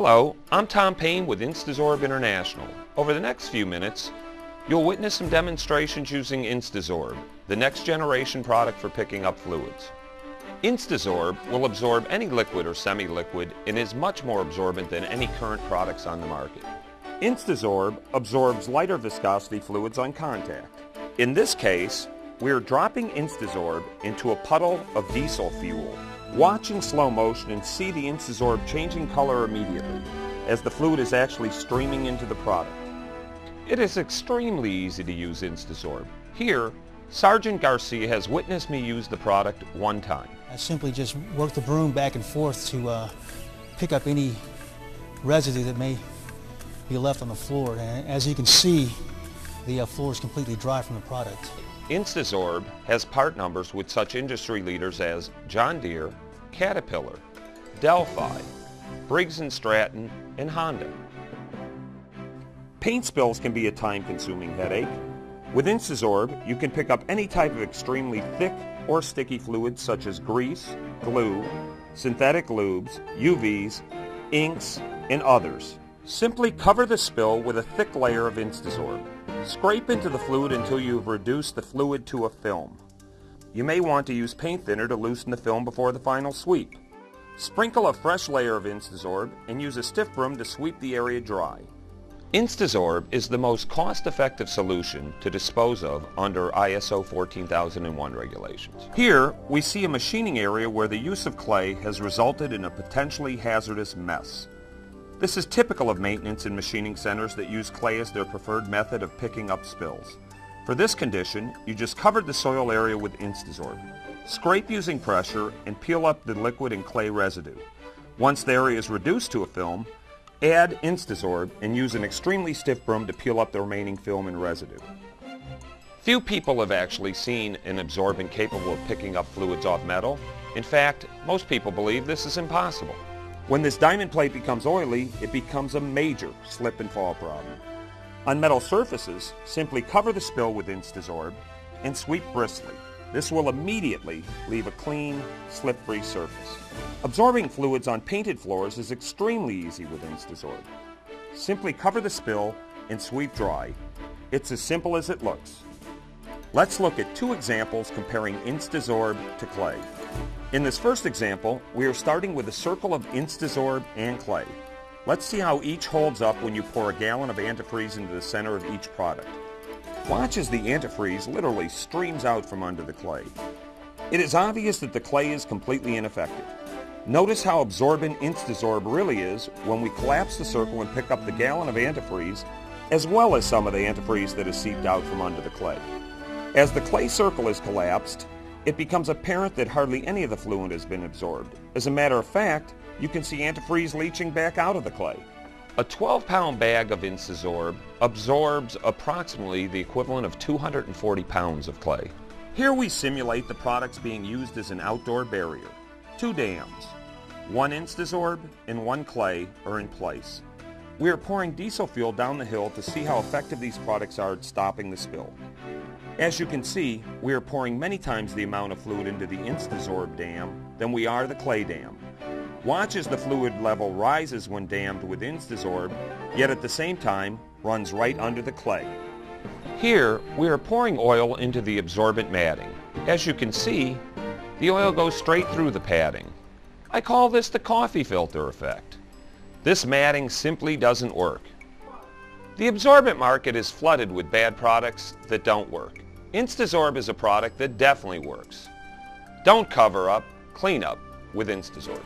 Hello, I'm Tom Payne with InstaZorb International. Over the next few minutes, you'll witness some demonstrations using InstaZorb, the next generation product for picking up fluids. InstaZorb will absorb any liquid or semi-liquid and is much more absorbent than any current products on the market. InstaZorb absorbs lighter viscosity fluids on contact. In this case, we're dropping InstaZorb into a puddle of diesel fuel. Watch in slow motion and see the InstaZorb changing color immediately as the fluid is actually streaming into the product. It is extremely easy to use InstaZorb. Here, Sergeant Garcia has witnessed me use the product one time. I simply just work the broom back and forth to pick up any residue that may be left on the floor. And as you can see, the floor is completely dry from the product. InstaZorb has part numbers with such industry leaders as John Deere, Caterpillar, Delphi, Briggs & Stratton, and Honda. Paint spills can be a time-consuming headache. With InstaZorb, you can pick up any type of extremely thick or sticky fluids such as grease, glue, synthetic lubes, UVs, inks, and others. Simply cover the spill with a thick layer of InstaZorb. Scrape into the fluid until you've reduced the fluid to a film. You may want to use paint thinner to loosen the film before the final sweep. Sprinkle a fresh layer of InstaZorb and use a stiff broom to sweep the area dry. InstaZorb is the most cost-effective solution to dispose of under ISO 14001 regulations. Here, we see a machining area where the use of clay has resulted in a potentially hazardous mess. This is typical of maintenance in machining centers that use clay as their preferred method of picking up spills. For this condition, you just covered the soil area with InstaZorb. Scrape using pressure and peel up the liquid and clay residue. Once the area is reduced to a film, add InstaZorb and use an extremely stiff broom to peel up the remaining film and residue. Few people have actually seen an absorbent capable of picking up fluids off metal. In fact, most people believe this is impossible. When this diamond plate becomes oily, it becomes a major slip and fall problem. On metal surfaces, simply cover the spill with InstaZorb and sweep briskly. This will immediately leave a clean, slip-free surface. Absorbing fluids on painted floors is extremely easy with InstaZorb. Simply cover the spill and sweep dry. It's as simple as it looks. Let's look at two examples comparing InstaZorb to clay. In this first example, we are starting with a circle of InstaZorb and clay. Let's see how each holds up when you pour a gallon of antifreeze into the center of each product. Watch as the antifreeze literally streams out from under the clay. It is obvious that the clay is completely ineffective. Notice how absorbent InstaZorb really is when we collapse the circle and pick up the gallon of antifreeze, as well as some of the antifreeze that has seeped out from under the clay. As the clay circle is collapsed, it becomes apparent that hardly any of the fluid has been absorbed. As a matter of fact, you can see antifreeze leaching back out of the clay. A 12-pound bag of InstaZorb absorbs approximately the equivalent of 240 pounds of clay. Here we simulate the products being used as an outdoor barrier. Two dams, one InstaZorb and one clay are in place. We are pouring diesel fuel down the hill to see how effective these products are at stopping the spill. As you can see, we are pouring many times the amount of fluid into the InstaZorb dam than we are the clay dam. Watch as the fluid level rises when dammed with InstaZorb, yet at the same time runs right under the clay. Here, we are pouring oil into the absorbent matting. As you can see, the oil goes straight through the padding. I call this the coffee filter effect. This matting simply doesn't work. The absorbent market is flooded with bad products that don't work. InstaZorb is a product that definitely works. Don't cover up, clean up with InstaZorb.